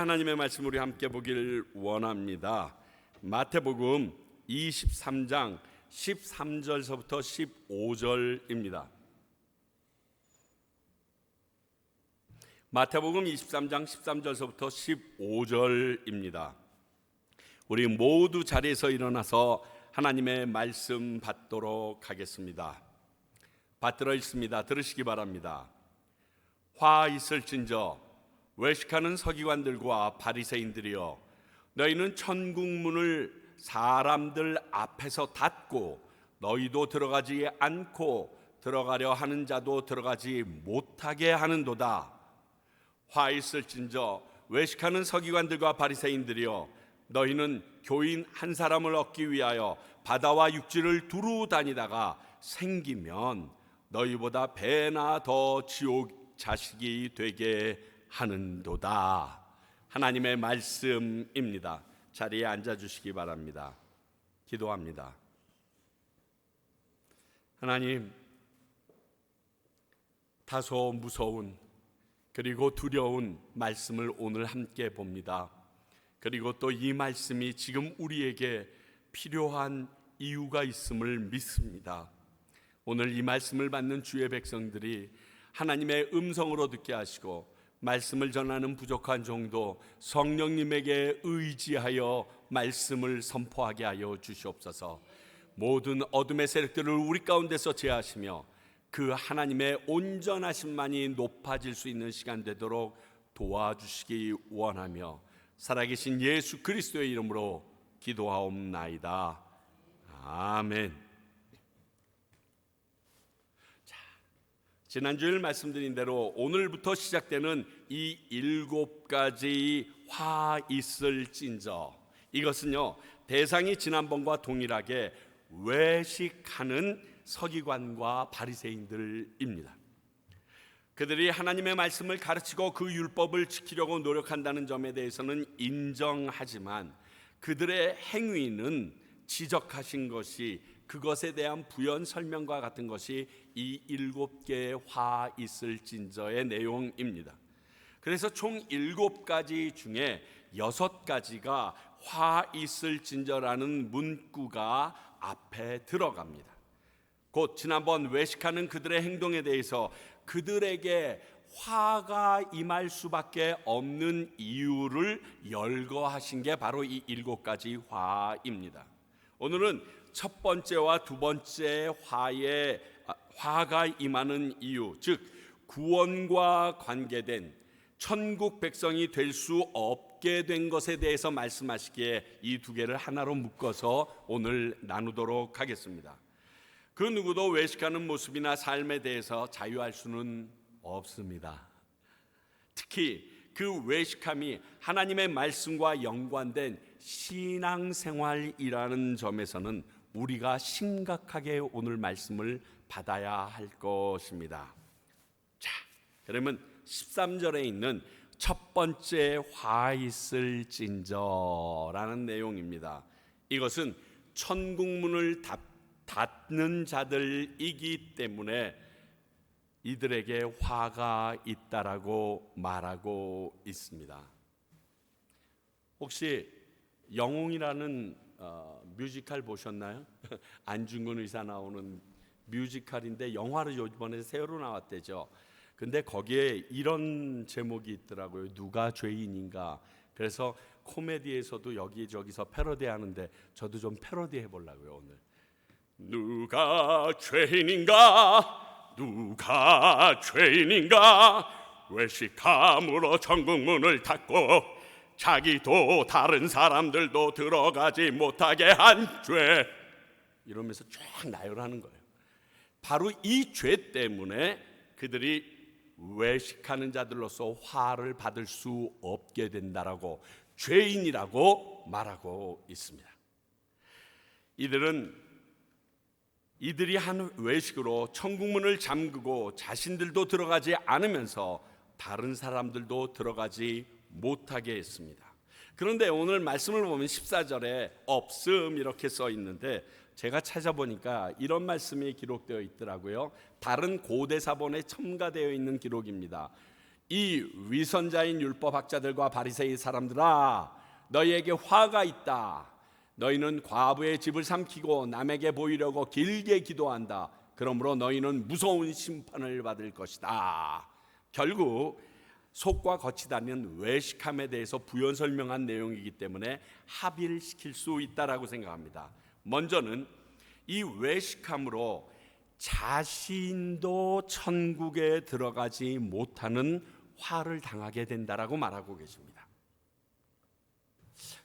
하나님의 말씀 우리 함께 보길 원합니다. 마태복음 23장 13절서부터 15절입니다. 마태복음 23장 13절서부터 15절입니다. 우리 모두 자리에서 일어나서 하나님의 말씀 받도록 하겠습니다. 받들어 있습니다. 들으시기 바랍니다. 화 있을진저 외식하는 서기관들과 바리새인들이여, 너희는 천국 문을 사람들 앞에서 닫고 너희도 들어가지 않고 들어가려 하는 자도 들어가지 못하게 하는도다. 화 있을진저 외식하는 서기관들과 바리새인들이여, 너희는 교인 한 사람을 얻기 위하여 바다와 육지를 두루 다니다가 생기면 너희보다 배나 더 지옥 자식이 되게 하는도다. 하나님의 말씀입니다. 자리에 앉아주시기 바랍니다. 기도합니다. 하나님, 다소 무서운 그리고 두려운 말씀을 오늘 함께 봅니다. 그리고 또 이 말씀이 지금 우리에게 필요한 이유가 있음을 믿습니다. 오늘 이 말씀을 받는 주의 백성들이 하나님의 음성으로 듣게 하시고, 말씀을 전하는 부족한 종도 성령님에게 의지하여 말씀을 선포하게 하여 주시옵소서. 모든 어둠의 세력들을 우리 가운데서 제하시며 그 하나님의 온전하심만이 높아질 수 있는 시간 되도록 도와주시기 원하며, 살아계신 예수 그리스도의 이름으로 기도하옵나이다. 아멘. 지난주일 말씀드린 대로 오늘부터 시작되는 이 7가지 화 있을진저, 이것은요 대상이 지난번과 동일하게 외식하는 서기관과 바리새인들입니다. 그들이 하나님의 말씀을 가르치고 그 율법을 지키려고 노력한다는 점에 대해서는 인정하지만, 그들의 행위는 지적하신 것이, 그것에 대한 부연 설명과 같은 것이 이 7개의 화 있을진저의 내용입니다. 그래서 총 7가지 중에 6가지가 화 있을진저라는 문구가 앞에 들어갑니다. 곧 지난번 외식하는 그들의 행동에 대해서 그들에게 화가 임할 수밖에 없는 이유를 열거하신 게 바로 이 7가지 화입니다. 오늘은 첫 번째와 두 번째 화가 임하는 이유, 즉 구원과 관계된 천국 백성이 될 수 없게 된 것에 대해서 말씀하시기에 이 두 개를 하나로 묶어서 오늘 나누도록 하겠습니다. 그 누구도 외식하는 모습이나 삶에 대해서 자유할 수는 없습니다. 특히 그 외식함이 하나님의 말씀과 연관된 신앙생활이라는 점에서는 우리가 심각하게 오늘 말씀을 받아야 할 것입니다. 자, 그러면 13절에 있는 첫 번째 화 있을진저라는 내용입니다. 이것은 천국 문을 닫는 자들이기 때문에 이들에게 화가 있다라고 말하고 있습니다. 혹시 영웅이라는 뮤지컬 보셨나요? 안중근 의사 나오는 뮤지컬인데 영화로 이번에 새로 나왔대죠. 근데 거기에 이런 제목이 있더라고요. 누가 죄인인가. 그래서 코미디에서도 여기저기서 패러디하는데 저도 좀 패러디해 보려고요 오늘. 누가 죄인인가, 누가 죄인인가, 외식함으로 천국 문을 닫고 자기도 다른 사람들도 들어가지 못하게 한 죄, 이러면서 쫙 나열하는 거예요. 바로 이 죄 때문에 그들이 외식하는 자들로서 화를 받을 수 없게 된다라고, 죄인이라고 말하고 있습니다. 이들이 한 외식으로 천국 문을 잠그고 자신들도 들어가지 않으면서 다른 사람들도 들어가지 못하게 했습니다. 그런데 오늘 말씀을 보면 14절에 없음 이렇게 써 있는데, 제가 찾아보니까 이런 말씀이 기록되어 있더라고요. 다른 고대 사본에 첨가되어 있는 기록입니다. 이 위선자인 율법학자들과 바리새이 사람들아, 너희에게 화가 있다. 너희는 과부의 집을 삼키고 남에게 보이려고 길게 기도한다. 그러므로 너희는 무서운 심판을 받을 것이다. 결국 속과 겉이 다른 외식함에 대해서 부연 설명한 내용이기 때문에 합의를 시킬 수 있다라고 생각합니다. 먼저는 이 외식함으로 자신도 천국에 들어가지 못하는 화를 당하게 된다라고 말하고 계십니다.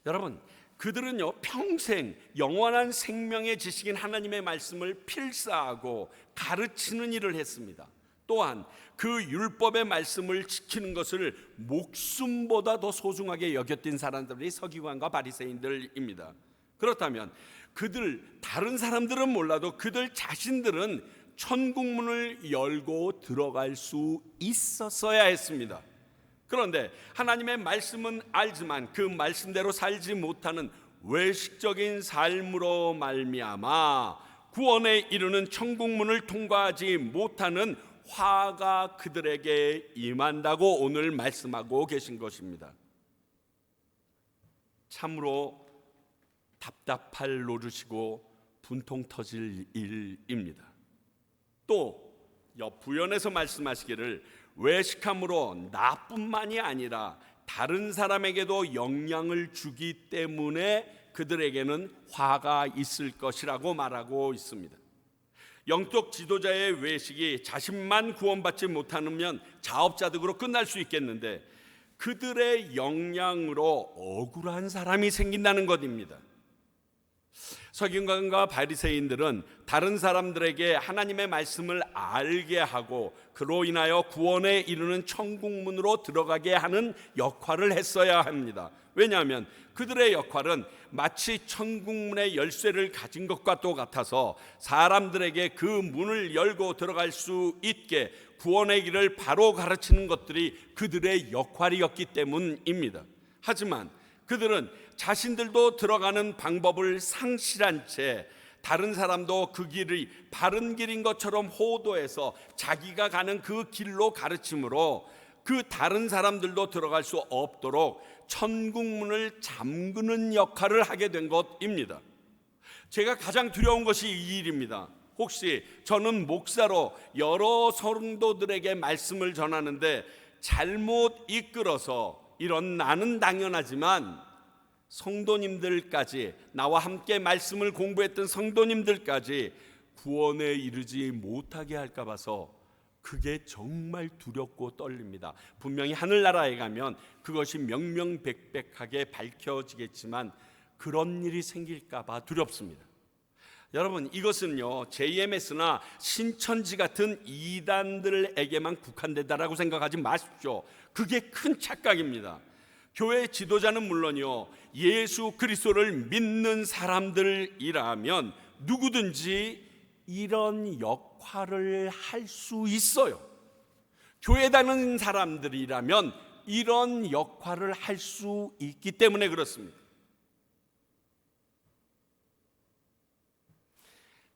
여러분, 그들은요 평생 영원한 생명의 지식인 하나님의 말씀을 필사하고 가르치는 일을 했습니다. 또한 그 율법의 말씀을 지키는 것을 목숨보다 더 소중하게 여겼던 사람들이 서기관과 바리새인들입니다. 그렇다면 다른 사람들은 몰라도 그들 자신들은 천국문을 열고 들어갈 수 있었어야 했습니다. 그런데 하나님의 말씀은 알지만 그 말씀대로 살지 못하는 외식적인 삶으로 말미암아 구원에 이르는 천국문을 통과하지 못하는 화가 그들에게 임한다고 오늘 말씀하고 계신 것입니다. 참으로 답답할 노릇이고 분통 터질 일입니다. 또 부연해서 말씀하시기를 외식함으로 나뿐만이 아니라 다른 사람에게도 영향을 주기 때문에 그들에게는 화가 있을 것이라고 말하고 있습니다. 영적 지도자의 외식이 자신만 구원받지 못하면 자업자득으로 끝날 수 있겠는데 그들의 영향으로 억울한 사람이 생긴다는 것입니다. 서기관과 바리새인들은 다른 사람들에게 하나님의 말씀을 알게 하고 그로 인하여 구원에 이르는 천국문으로 들어가게 하는 역할을 했어야 합니다. 왜냐하면 그들의 역할은 마치 천국문의 열쇠를 가진 것과 똑같아서 사람들에게 그 문을 열고 들어갈 수 있게 구원의 길을 바로 가르치는 것들이 그들의 역할이었기 때문입니다. 하지만 그들은 자신들도 들어가는 방법을 상실한 채 다른 사람도 그 길이 바른 길인 것처럼 호도해서 자기가 가는 그 길로 가르침으로 그 다른 사람들도 들어갈 수 없도록 천국문을 잠그는 역할을 하게 된 것입니다. 제가 가장 두려운 것이 이 일입니다. 혹시 저는 목사로 여러 성도들에게 말씀을 전하는데 잘못 이끌어서 이런 나는 당연하지만 성도님들까지 나와 함께 말씀을 공부했던 성도님들까지 구원에 이르지 못하게 할까 봐서 그게 정말 두렵고 떨립니다. 분명히 하늘나라에 가면 그것이 명명백백하게 밝혀지겠지만 그런 일이 생길까 봐 두렵습니다. 여러분, 이것은요 JMS나 신천지 같은 이단들에게만 국한된다라고 생각하지 마십시오. 그게 큰 착각입니다. 교회 지도자는 물론요 예수 그리스도를 믿는 사람들이라면 누구든지 이런 역할을 할 수 있어요. 교회 다니는 사람들이라면 이런 역할을 할 수 있기 때문에 그렇습니다.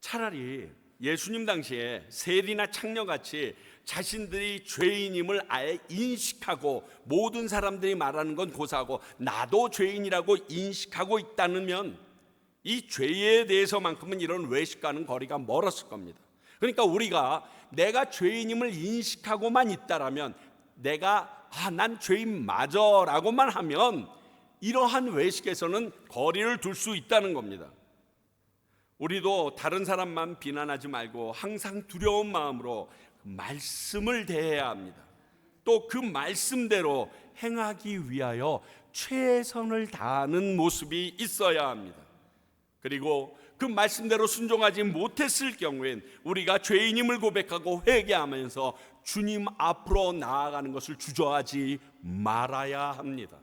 차라리 예수님 당시에 세리나 창녀같이 자신들이 죄인임을 아예 인식하고 모든 사람들이 말하는 건 고사하고 나도 죄인이라고 인식하고 있다면 이 죄에 대해서만큼은 이런 외식과는 거리가 멀었을 겁니다. 그러니까 우리가 내가 죄인임을 인식하고만 있다라면 내가 난 죄인 맞아라고만 하면 이러한 외식에서는 거리를 둘 수 있다는 겁니다. 우리도 다른 사람만 비난하지 말고 항상 두려운 마음으로 말씀을 대해야 합니다. 또 그 말씀대로 행하기 위하여 최선을 다하는 모습이 있어야 합니다. 그리고 그 말씀대로 순종하지 못했을 경우엔 우리가 죄인임을 고백하고 회개하면서 주님 앞으로 나아가는 것을 주저하지 말아야 합니다.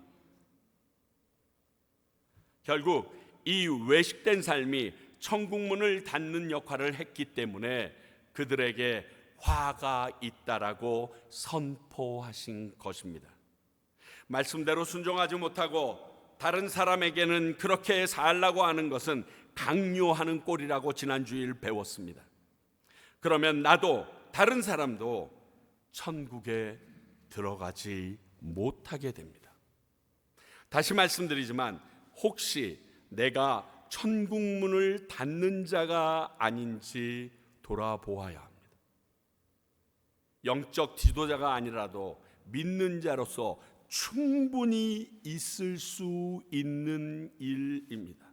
결국 이 외식된 삶이 천국문을 닫는 역할을 했기 때문에 그들에게 화가 있다라고 선포하신 것입니다. 말씀대로 순종하지 못하고 다른 사람에게는 그렇게 살라고 하는 것은 강요하는 꼴이라고 지난주일 배웠습니다. 그러면 나도 다른 사람도 천국에 들어가지 못하게 됩니다. 다시 말씀드리지만 혹시 내가 천국 문을 닫는 자가 아닌지 돌아보아야 합니다. 영적 지도자가 아니라도 믿는 자로서 충분히 있을 수 있는 일입니다.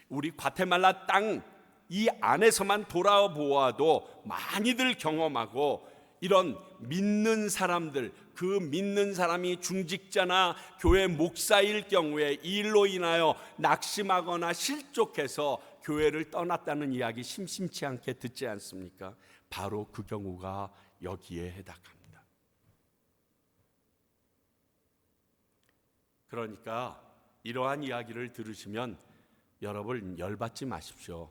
우리 과테말라 땅 이 안에서만 돌아보아도 많이들 경험하고, 이런 믿는 사람들, 그 믿는 사람이 중직자나 교회 목사일 경우에 이 일로 인하여 낙심하거나 실족해서 교회를 떠났다는 이야기 심심치 않게 듣지 않습니까? 바로 그 경우가 여기에 해당합니다. 그러니까 이러한 이야기를 들으시면 여러분 열받지 마십시오.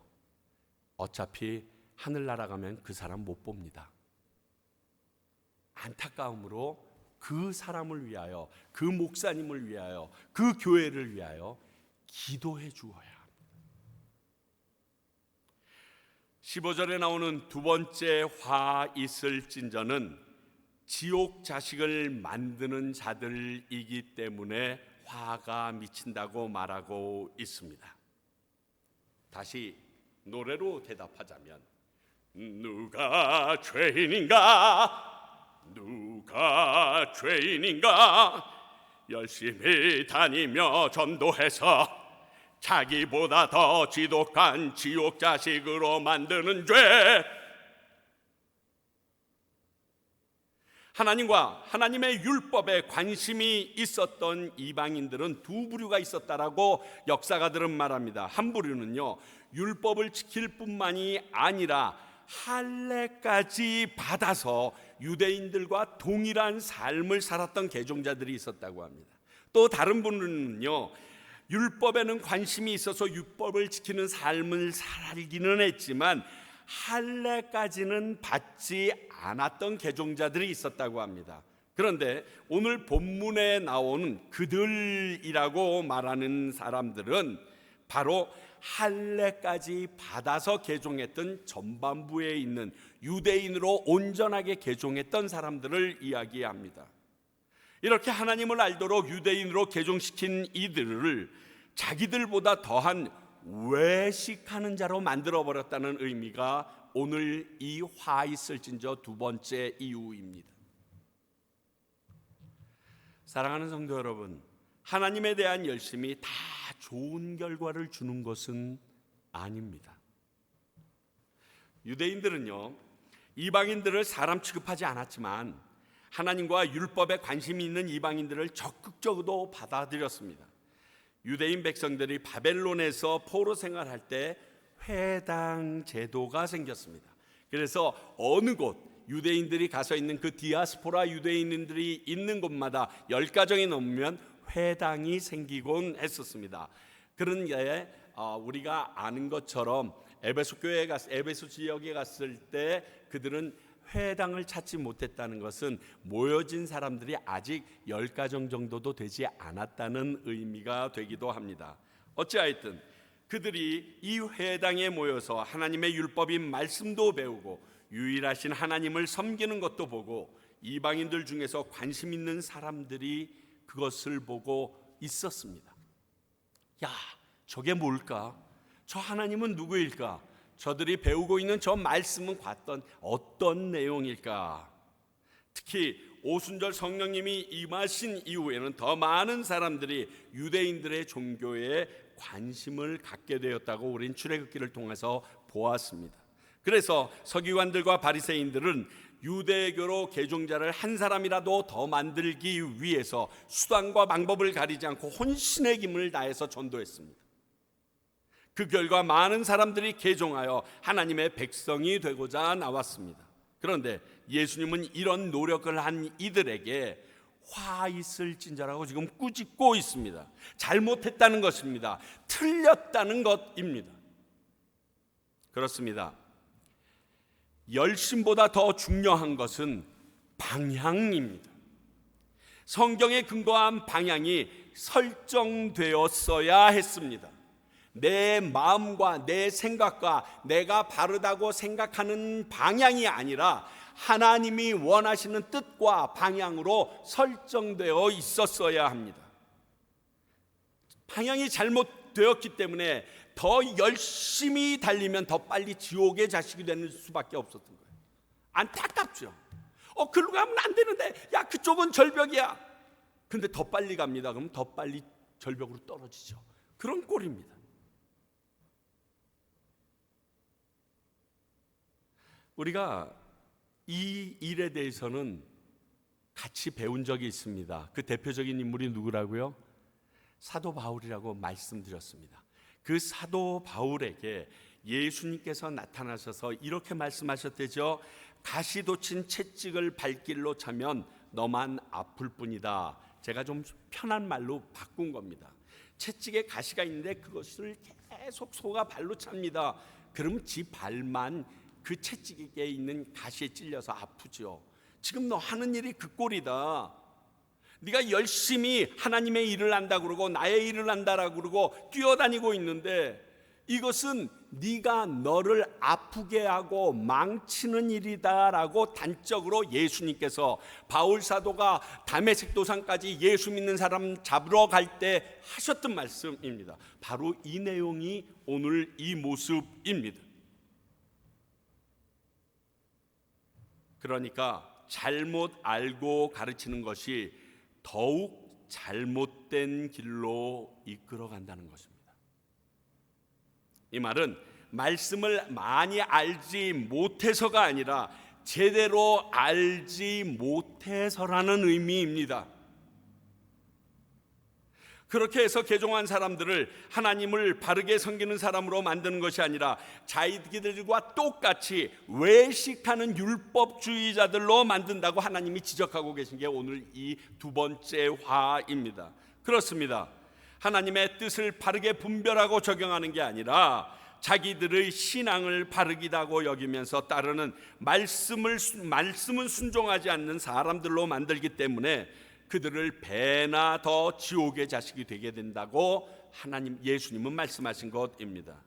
어차피 하늘나라 가면 그 사람 못 봅니다. 안타까움으로 그 사람을 위하여, 그 목사님을 위하여, 그 교회를 위하여 기도해 주어야 합니다. 15절에 나오는 두 번째 화 있을진저는 지옥 자식을 만드는 자들이기 때문에 화가 미친다고 말하고 있습니다. 다시 노래로 대답하자면, 누가 죄인인가, 누가 죄인인가, 열심히 다니며 전도해서 자기보다 더 지독한 지옥 자식으로 만드는 죄. 하나님과 하나님의 율법에 관심이 있었던 이방인들은 두 부류가 있었다라고 역사가들은 말합니다. 한 부류는요, 율법을 지킬 뿐만이 아니라 할례까지 받아서 유대인들과 동일한 삶을 살았던 개종자들이 있었다고 합니다. 또 다른 분은요, 율법에는 관심이 있어서 율법을 지키는 삶을 살기는 했지만 할례까지는 받지 않았던 개종자들이 있었다고 합니다. 그런데 오늘 본문에 나오는 그들이라고 말하는 사람들은 바로 할례까지 받아서 개종했던 전반부에 있는 유대인으로 온전하게 개종했던 사람들을 이야기합니다. 이렇게 하나님을 알도록 유대인으로 개종시킨 이들을 자기들보다 더한 외식하는 자로 만들어버렸다는 의미가 오늘 이 화 있을진저 두 번째 이유입니다. 사랑하는 성도 여러분, 하나님에 대한 열심이 다 좋은 결과를 주는 것은 아닙니다. 유대인들은요, 이방인들을 사람 취급하지 않았지만 하나님과 율법에 관심이 있는 이방인들을 적극적으로 받아들였습니다. 유대인 백성들이 바벨론에서 포로 생활할 때 회당 제도가 생겼습니다. 그래서 어느 곳 유대인들이 가서 있는 그 디아스포라 유대인들이 있는 곳마다 10가정이 넘으면 회당이 생기곤 했었습니다. 그런 게 우리가 아는 것처럼 에베소 지역에 갔을 때 그들은 회당을 찾지 못했다는 것은 모여진 사람들이 아직 10가정 정도도 되지 않았다는 의미가 되기도 합니다. 어찌하였든 그들이 이 회당에 모여서 하나님의 율법인 말씀도 배우고 유일하신 하나님을 섬기는 것도 보고 이방인들 중에서 관심 있는 사람들이 그것을 보고 있었습니다. 야, 저게 뭘까? 저 하나님은 누구일까? 저들이 배우고 있는 저 말씀은 과연 어떤 내용일까? 특히 오순절 성령님이 임하신 이후에는 더 많은 사람들이 유대인들의 종교에 관심을 갖게 되었다고 우린 출애굽기를 통해서 보았습니다. 그래서 서기관들과 바리새인들은 유대교로 개종자를 한 사람이라도 더 만들기 위해서 수단과 방법을 가리지 않고 혼신의 힘을 다해서 전도했습니다. 그 결과 많은 사람들이 개종하여 하나님의 백성이 되고자 나왔습니다. 그런데 예수님은 이런 노력을 한 이들에게 화 있을진저라고 지금 꾸짖고 있습니다. 잘못했다는 것입니다. 틀렸다는 것입니다. 그렇습니다. 열심보다 더 중요한 것은 방향입니다. 성경에 근거한 방향이 설정되었어야 했습니다. 내 마음과 내 생각과 내가 바르다고 생각하는 방향이 아니라 하나님이 원하시는 뜻과 방향으로 설정되어 있었어야 합니다. 방향이 잘못되었기 때문에 더 열심히 달리면 더 빨리 지옥의 자식이 되는 수밖에 없었던 거예요. 안타깝죠. 글로 가면 안 되는데, 야, 그쪽은 절벽이야. 근데 더 빨리 갑니다. 그럼 더 빨리 절벽으로 떨어지죠. 그런 꼴입니다. 우리가 이 일에 대해서는 같이 배운 적이 있습니다. 그 대표적인 인물이 누구라고요? 사도 바울이라고 말씀드렸습니다. 그 사도 바울에게 예수님께서 나타나셔서 이렇게 말씀하셨대죠. 가시 돋친 채찍을 발길로 차면 너만 아플 뿐이다. 제가 좀 편한 말로 바꾼 겁니다. 채찍에 가시가 있는데 그것을 계속 소가 발로 찹니다. 그럼 지 발만 그 채찍에 있는 가시에 찔려서 아프죠. 지금 너 하는 일이 그 꼴이다. 네가 열심히 하나님의 일을 한다 그러고 나의 일을 한다라고 그러고 뛰어다니고 있는데 이것은 네가 너를 아프게 하고 망치는 일이다라고 단적으로 예수님께서 바울 사도가 다메섹 도상까지 예수 믿는 사람 잡으러 갈 때 하셨던 말씀입니다. 바로 이 내용이 오늘 이 모습입니다. 그러니까 잘못 알고 가르치는 것이 더욱 잘못된 길로 이끌어 간다는 것입니다. 이 말은 말씀을 많이 알지 못해서가 아니라 제대로 알지 못해서라는 의미입니다. 그렇게 해서 개종한 사람들을 하나님을 바르게 섬기는 사람으로 만드는 것이 아니라 자기들과 똑같이 외식하는 율법주의자들로 만든다고 하나님이 지적하고 계신 게 오늘 이 두 번째 화입니다. 그렇습니다. 하나님의 뜻을 바르게 분별하고 적용하는 게 아니라 자기들의 신앙을 바르기다고 여기면서 따르는 말씀은 순종하지 않는 사람들로 만들기 때문에 그들을 배나 더 지옥의 자식이 되게 된다고 예수님은 말씀하신 것입니다.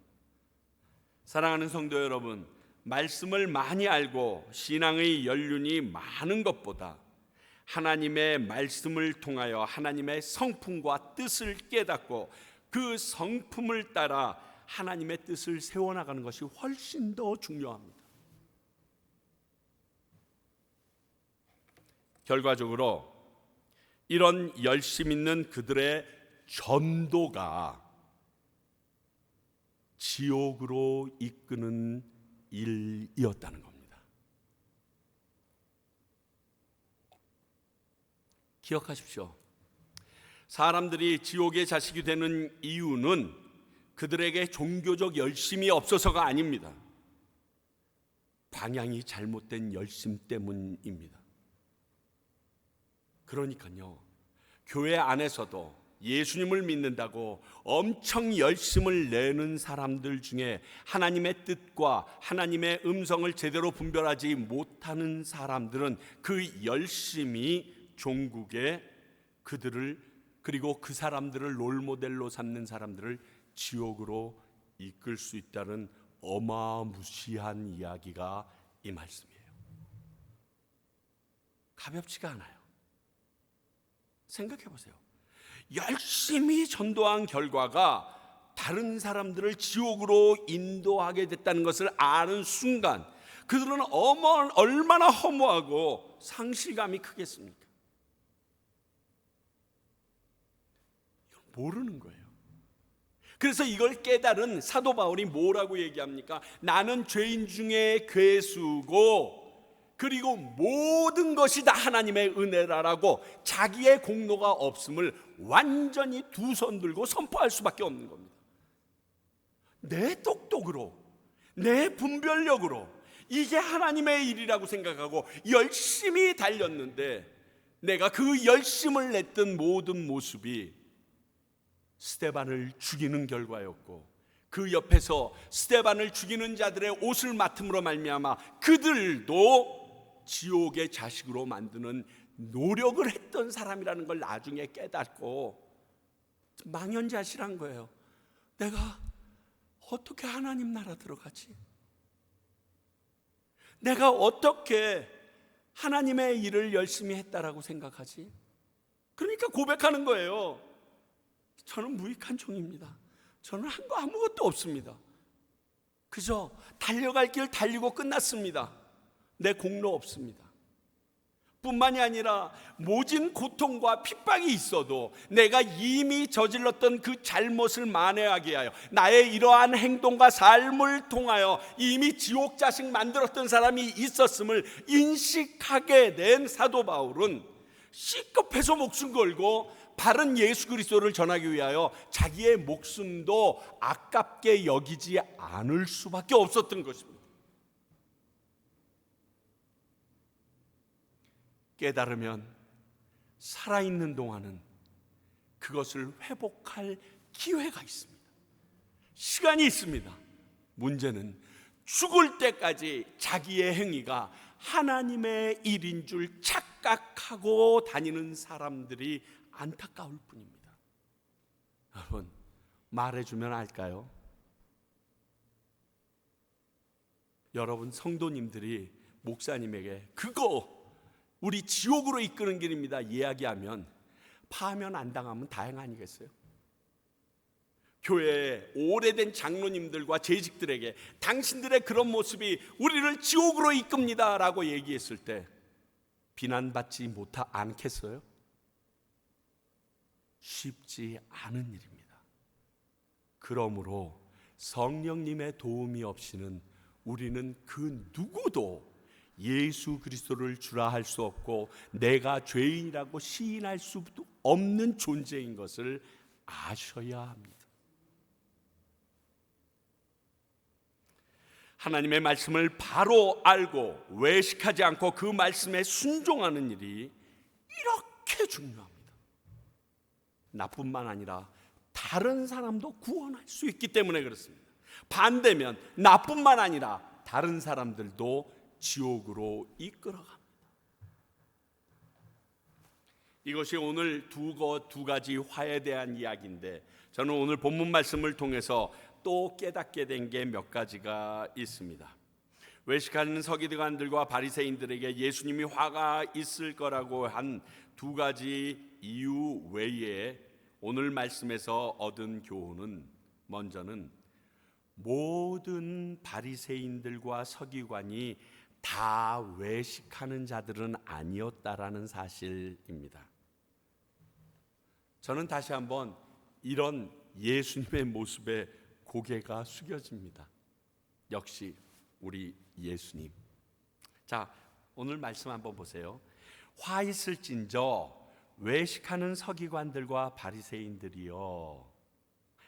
사랑하는 성도 여러분, 말씀을 많이 알고 신앙의 연륜이 많은 것보다 하나님의 말씀을 통하여 하나님의 성품과 뜻을 깨닫고 그 성품을 따라 하나님의 뜻을 세워나가는 것이 훨씬 더 중요합니다. 결과적으로 이런 열심 있는 그들의 전도가 지옥으로 이끄는 일이었다는 겁니다. 기억하십시오. 사람들이 지옥의 자식이 되는 이유는 그들에게 종교적 열심이 없어서가 아닙니다. 방향이 잘못된 열심 때문입니다. 그러니까요, 교회 안에서도 예수님을 믿는다고 엄청 열심을 내는 사람들 중에 하나님의 뜻과 하나님의 음성을 제대로 분별하지 못하는 사람들은 그 열심이 종국에 그들을, 그리고 그 사람들을 롤모델로 삼는 사람들을 지옥으로 이끌 수 있다는 어마무시한 이야기가 이 말씀이에요. 가볍지가 않아요. 생각해 보세요. 열심히 전도한 결과가 다른 사람들을 지옥으로 인도하게 됐다는 것을 아는 순간 그들은 얼마나 허무하고 상실감이 크겠습니까? 모르는 거예요. 그래서 이걸 깨달은 사도 바울이 뭐라고 얘기합니까? 나는 죄인 중에 괴수고 그리고 모든 것이 다 하나님의 은혜라라고 자기의 공로가 없음을 완전히 두 손 들고 선포할 수밖에 없는 겁니다. 내 똑똑으로, 내 분별력으로 이게 하나님의 일이라고 생각하고 열심히 달렸는데 내가 그 열심을 냈던 모든 모습이 스데반을 죽이는 결과였고 그 옆에서 스데반을 죽이는 자들의 옷을 맡음으로 말미암아 그들도 지옥의 자식으로 만드는 노력을 했던 사람이라는 걸 나중에 깨닫고 망연자실한 거예요. 내가 어떻게 하나님 나라 들어가지? 내가 어떻게 하나님의 일을 열심히 했다라고 생각하지? 그러니까 고백하는 거예요. 저는 무익한 종입니다. 저는 한 거 아무것도 없습니다. 그저 달려갈 길 달리고 끝났습니다. 내 공로 없습니다. 뿐만이 아니라 모진 고통과 핍박이 있어도 내가 이미 저질렀던 그 잘못을 만회하게 하여 나의 이러한 행동과 삶을 통하여 이미 지옥 자식 만들었던 사람이 있었음을 인식하게 된 사도 바울은 C급해서 목숨 걸고 바른 예수 그리스도를 전하기 위하여 자기의 목숨도 아깝게 여기지 않을 수밖에 없었던 것입니다. 깨달으면 살아있는 동안은 그것을 회복할 기회가 있습니다. 시간이 있습니다. 문제는 죽을 때까지 자기의 행위가 하나님의 일인 줄 착각하고 다니는 사람들이 안타까울 뿐입니다. 여러분, 말해주면 알까요? 여러분 성도님들이 목사님에게 그거 우리 지옥으로 이끄는 길입니다 이야기하면 파면 안 당하면 다행 아니겠어요? 교회의 오래된 장로님들과 재직들에게 당신들의 그런 모습이 우리를 지옥으로 이끕니다 라고 얘기했을 때 비난받지 않겠어요? 쉽지 않은 일입니다. 그러므로 성령님의 도움이 없이는 우리는 그 누구도 예수 그리스도를 주라 할 수 없고 내가 죄인이라고 시인할 수도 없는 존재인 것을 아셔야 합니다. 하나님의 말씀을 바로 알고 외식하지 않고 그 말씀에 순종하는 일이 이렇게 중요합니다. 나뿐만 아니라 다른 사람도 구원할 수 있기 때문에 그렇습니다. 반대면 나뿐만 아니라 다른 사람들도 지옥으로 이끌어갑니다. 이것이 오늘 두 가지 화에 대한 이야기인데 저는 오늘 본문 말씀을 통해서 또 깨닫게 된 게 몇 가지가 있습니다. 외식하는 서기관들과 바리새인들에게 예수님이 화가 있을 거라고 한 두 가지 이유 외에 오늘 말씀에서 얻은 교훈은 먼저는 모든 바리새인들과 서기관이 다 외식하는 자들은 아니었다라는 사실입니다. 저는 다시 한번 이런 예수님의 모습에 고개가 숙여집니다. 역시 우리 예수님. 자, 오늘 말씀 한번 보세요. 화 있을진저 외식하는 서기관들과 바리새인들이요.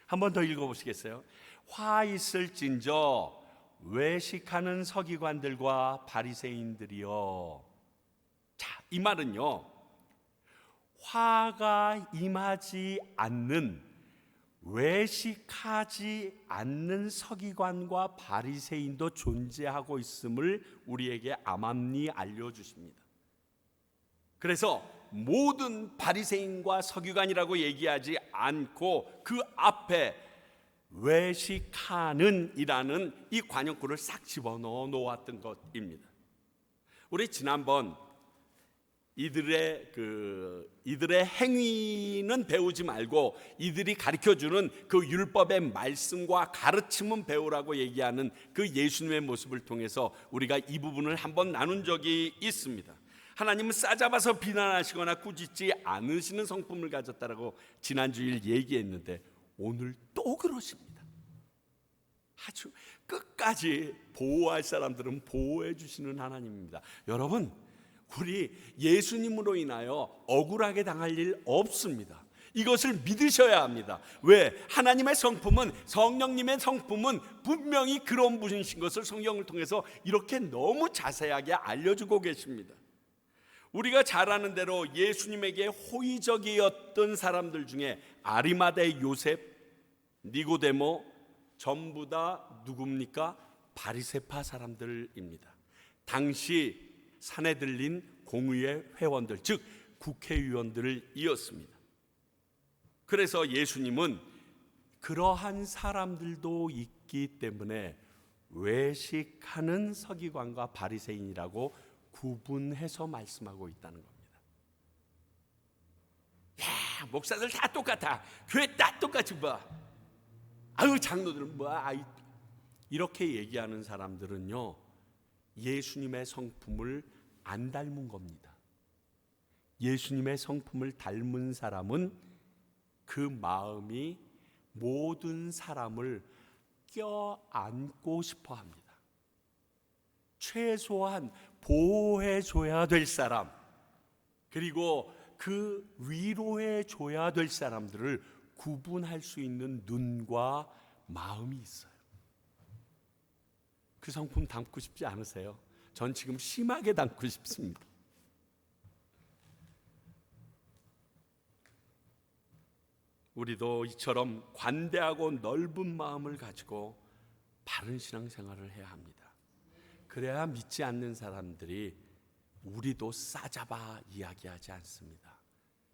한번 더 읽어보시겠어요? 화 있을진저 외식하는 서기관들과 바리새인들이요. 자, 이 말은요, 화가 임하지 않는, 외식하지 않는 서기관과 바리새인도 존재하고 있음을 우리에게 암암리 알려주십니다. 그래서 모든 바리새인과 서기관이라고 얘기하지 않고 그 앞에 외식하는 이라는 이 관용구를 싹 집어넣어 놓았던 것입니다. 우리 지난번 이들의 행위는 배우지 말고 이들이 가르쳐주는 그 율법의 말씀과 가르침은 배우라고 얘기하는 그 예수님의 모습을 통해서 우리가 이 부분을 한번 나눈 적이 있습니다. 하나님은 싸잡아서 비난하시거나 꾸짖지 않으시는 성품을 가졌다라고 지난주일 얘기했는데 오늘 또 그러십니다. 아주 끝까지 보호할 사람들은 보호해 주시는 하나님입니다. 여러분, 우리 예수님으로 인하여 억울하게 당할 일 없습니다. 이것을 믿으셔야 합니다. 왜? 하나님의 성품은, 성령님의 성품은 분명히 그런 분이신 것을 성경을 통해서 이렇게 너무 자세하게 알려주고 계십니다. 우리가 잘 아는 대로 예수님에게 호의적이었던 사람들 중에 아리마대 요셉, 니고데모 전부 다 누굽니까? 바리새파 사람들입니다. 당시 산헤들린 공의회 회원들, 즉 국회의원들이었습니다. 그래서 예수님은 그러한 사람들도 있기 때문에 외식하는 서기관과 바리새인이라고 구분해서 말씀하고 있다는 겁니다. 야, 목사들 다 똑같아. 교회 다 똑같이 봐. 아유, 장로들은 뭐야. 이렇게 얘기하는 사람들은요, 예수님의 성품을 안 닮은 겁니다. 예수님의 성품을 닮은 사람은 그 마음이 모든 사람을 껴안고 싶어 합니다. 최소한 보호해줘야 될 사람, 그리고 그 위로해줘야 될 사람들을 구분할 수 있는 눈과 마음이 있어요. 그 성품 담고 싶지 않으세요? 전 지금 심하게 담고 싶습니다. 우리도 이처럼 관대하고 넓은 마음을 가지고 바른 신앙생활을 해야 합니다. 그래야 믿지 않는 사람들이 우리도 싸잡아 이야기하지 않습니다.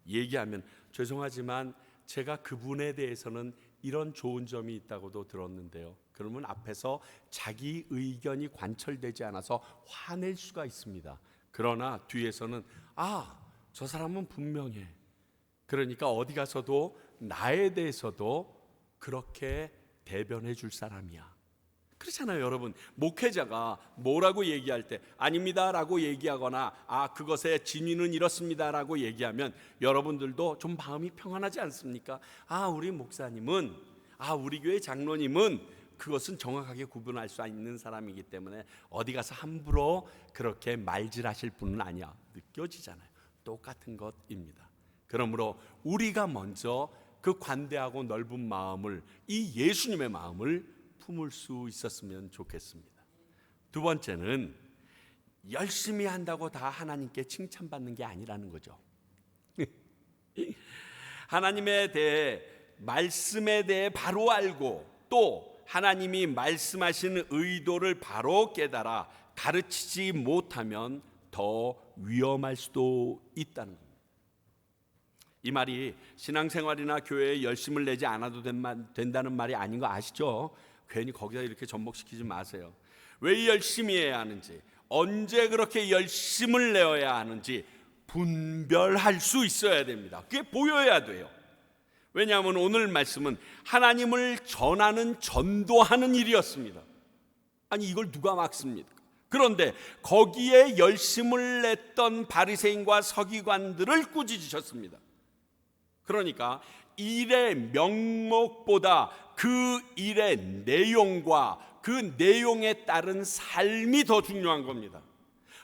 얘기하면 죄송하지만 제가 그분에 대해서는 이런 좋은 점이 있다고도 들었는데요. 그러면 앞에서 자기 의견이 관철되지 않아서 화낼 수가 있습니다. 그러나 뒤에서는 저 사람은 분명해. 그러니까 어디 가서도 나에 대해서도 그렇게 대변해 줄 사람이야. 그렇잖아요, 여러분. 목회자가 뭐라고 얘기할 때 아닙니다 라고 얘기하거나 그것의 진위는 이렇습니다 라고 얘기하면 여러분들도 좀 마음이 평안하지 않습니까? 우리 목사님은 우리 교회 장로님은 그것은 정확하게 구분할 수 있는 사람이기 때문에 어디 가서 함부로 그렇게 말질하실 분은 아니야. 느껴지잖아요. 똑같은 것입니다. 그러므로 우리가 먼저 그 관대하고 넓은 마음을, 이 예수님의 마음을 품을 수 있었으면 좋겠습니다. 두 번째는 열심히 한다고 다 하나님께 칭찬받는 게 아니라는 거죠. 하나님에 대해, 말씀에 대해 바로 알고 또 하나님이 말씀하시는 의도를 바로 깨달아 가르치지 못하면 더 위험할 수도 있다는 겁니다. 이 말이 신앙생활이나 교회에 열심을 내지 않아도 된다는 말이 아닌 거 아시죠? 괜히 거기다 이렇게 접목시키지 마세요. 왜 열심히 해야 하는지, 언제 그렇게 열심을 내어야 하는지 분별할 수 있어야 됩니다. 그게 보여야 돼요. 왜냐하면 오늘 말씀은 하나님을 전하는, 전도하는 일이었습니다. 이걸 누가 막습니까? 그런데 거기에 열심을 냈던 바리새인과 서기관들을 꾸짖으셨습니다. 그러니까 일의 명목보다 그 일의 내용과 그 내용에 따른 삶이 더 중요한 겁니다.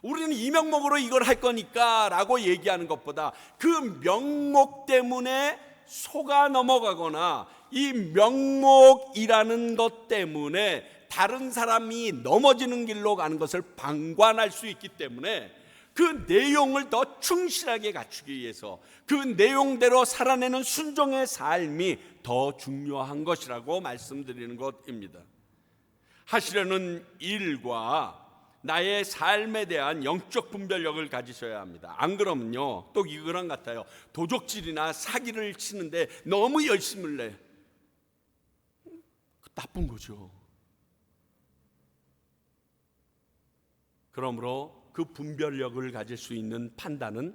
우리는 이 명목으로 이걸 할 거니까 라고 얘기하는 것보다 그 명목 때문에 속아 넘어가거나 이 명목이라는 것 때문에 다른 사람이 넘어지는 길로 가는 것을 방관할 수 있기 때문에 그 내용을 더 충실하게 갖추기 위해서 그 내용대로 살아내는 순종의 삶이 더 중요한 것이라고 말씀드리는 것입니다. 하시려는 일과 나의 삶에 대한 영적 분별력을 가지셔야 합니다. 안 그러면요, 또 이거랑 같아요. 도적질이나 사기를 치는데 너무 열심을 내. 나쁜 거죠. 그러므로 그 분별력을 가질 수 있는 판단은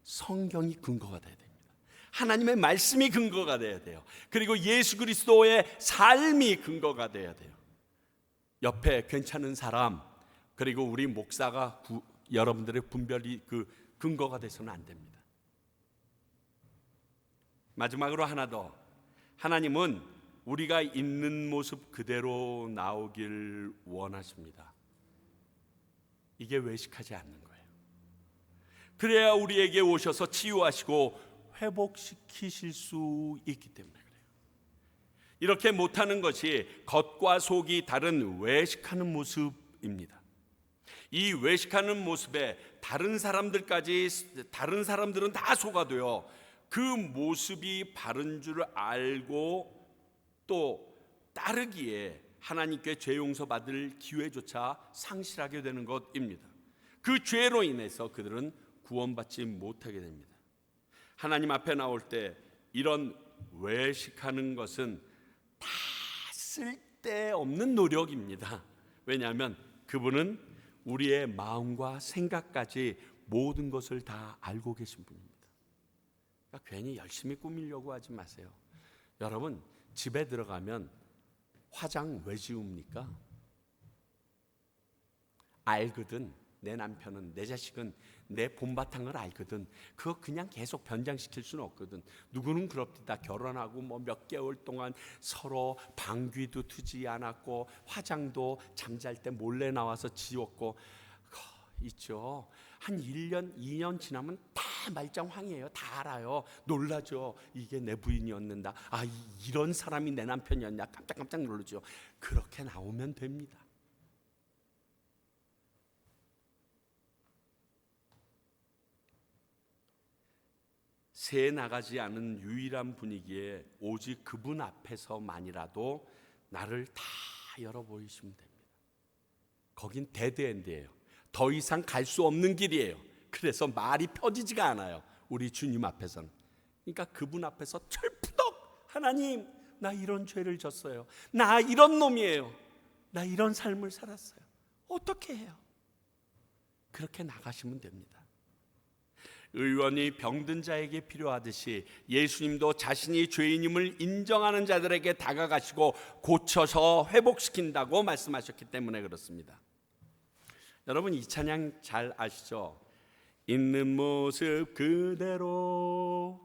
성경이 근거가 돼야 됩니다. 하나님의 말씀이 근거가 돼야 돼요. 그리고 예수 그리스도의 삶이 근거가 돼야 돼요. 옆에 괜찮은 사람, 그리고 우리 목사가 여러분들의 분별이 그 근거가 돼서는 안 됩니다. 마지막으로 하나 더, 하나님은 우리가 있는 모습 그대로 나오길 원하십니다. 이게 외식하지 않는 거예요. 그래야 우리에게 오셔서 치유하시고 회복시키실 수 있기 때문에 그래요. 이렇게 못하는 것이 겉과 속이 다른 외식하는 모습입니다. 이 외식하는 모습에 다른 사람들은 다 속아도요, 그 모습이 바른 줄 알고 또 따르기에 하나님께 죄 용서받을 기회조차 상실하게 되는 것입니다. 그 죄로 인해서 그들은 구원받지 못하게 됩니다. 하나님 앞에 나올 때 이런 외식하는 것은 다 쓸데없는 노력입니다. 왜냐하면 그분은 우리의 마음과 생각까지 모든 것을 다 알고 계신 분입니다. 그러니까 괜히 열심히 꾸미려고 하지 마세요. 여러분, 집에 들어가면 화장 왜 지웁니까? 알거든. 내 남편은, 내 자식은 내 본바탕을 알거든. 그거 그냥 계속 변장시킬 수는 없거든. 누구는 그럽니다. 결혼하고 뭐 몇 개월 동안 서로 방귀도 트지 않았고 화장도 잠잘 때 몰래 나와서 지웠고 있죠. 한 1년, 2년 지나면 다 말짱황이에요. 다 알아요. 놀라죠. 이게 내 부인이었는다. 아, 이런 사람이 내 남편이었냐. 깜짝깜짝 놀라죠. 그렇게 나오면 됩니다. 새 나가지 않은 유일한 분위기에 오직 그분 앞에서만이라도 나를 다 열어보이시면 됩니다. 거긴 데드엔드예요. 더 이상 갈 수 없는 길이에요. 그래서 말이 펴지지가 않아요. 우리 주님 앞에서는. 그러니까 그분 앞에서 철푸덕, 하나님, 나 이런 죄를 졌어요. 나 이런 놈이에요. 나 이런 삶을 살았어요. 어떻게 해요? 그렇게 나가시면 됩니다. 의원이 병든 자에게 필요하듯이 예수님도 자신이 죄인임을 인정하는 자들에게 다가가시고 고쳐서 회복시킨다고 말씀하셨기 때문에 그렇습니다. 여러분, 이 찬양 잘 아시죠? 있는 모습 그대로,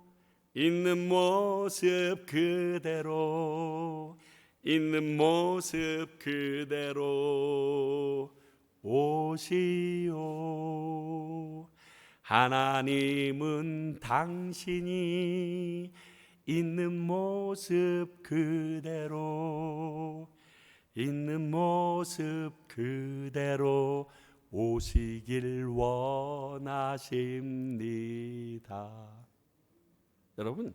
있는 모습 그대로, 있는 모습 그대로 오시오. 하나님은 당신이 있는 모습 그대로, 있는 모습 그대로 오시길 원하십니다. 여러분,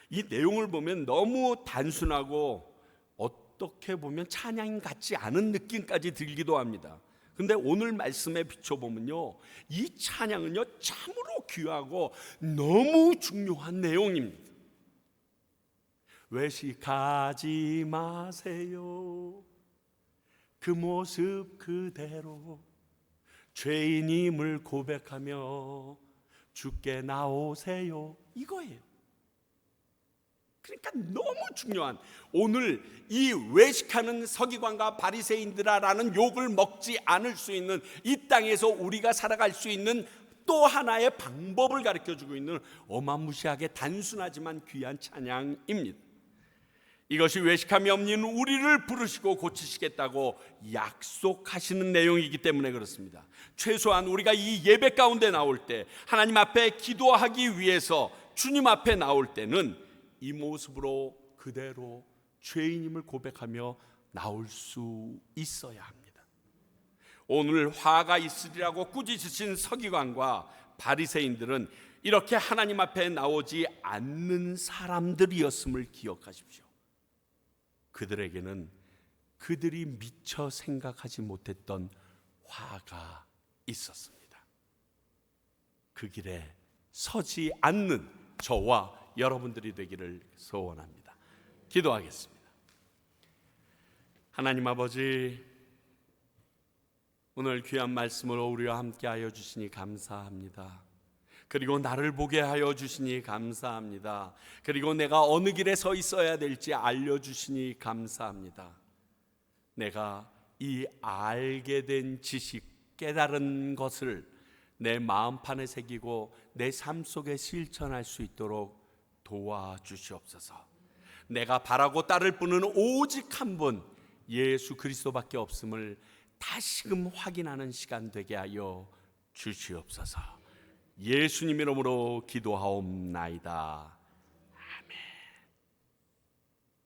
이 내용을 보면 너무 단순하고 어떻게 보면 찬양 같지 않은 느낌까지 들기도 합니다. 근데 오늘 말씀에 비춰보면요, 이 찬양은요 참으로 귀하고 너무 중요한 내용입니다. 외식하지 마세요. 그 모습 그대로 죄인임을 고백하며 주께 나오세요. 이거예요. 그러니까 너무 중요한, 오늘 이 외식하는 서기관과 바리새인들아라는 욕을 먹지 않을 수 있는, 이 땅에서 우리가 살아갈 수 있는 또 하나의 방법을 가르쳐주고 있는 어마무시하게 단순하지만 귀한 찬양입니다. 이것이 외식함이 없는 우리를 부르시고 고치시겠다고 약속하시는 내용이기 때문에 그렇습니다. 최소한 우리가 이 예배 가운데 나올 때, 하나님 앞에 기도하기 위해서 주님 앞에 나올 때는 이 모습으로 그대로 죄인임을 고백하며 나올 수 있어야 합니다. 오늘 화가 있으리라고 꾸짖으신 서기관과 바리새인들은 이렇게 하나님 앞에 나오지 않는 사람들이었음을 기억하십시오. 그들에게는 그들이 미처 생각하지 못했던 화가 있었습니다. 그 길에 서지 않는 저와 여러분들이 되기를 소원합니다. 기도하겠습니다. 하나님 아버지, 오늘 귀한 말씀으로 우리와 함께하여 주시니 감사합니다. 그리고 나를 보게 하여 주시니 감사합니다. 그리고 내가 어느 길에 서 있어야 될지 알려주시니 감사합니다. 내가 이 알게 된 지식, 깨달은 것을 내 마음판에 새기고 내 삶 속에 실천할 수 있도록 도와주시옵소서. 내가 바라고 따를 분은 오직 한 분, 예수 그리스도밖에 없음을 다시금 확인하는 시간 되게 하여 주시옵소서. 예수님 이름으로 기도하옵나이다.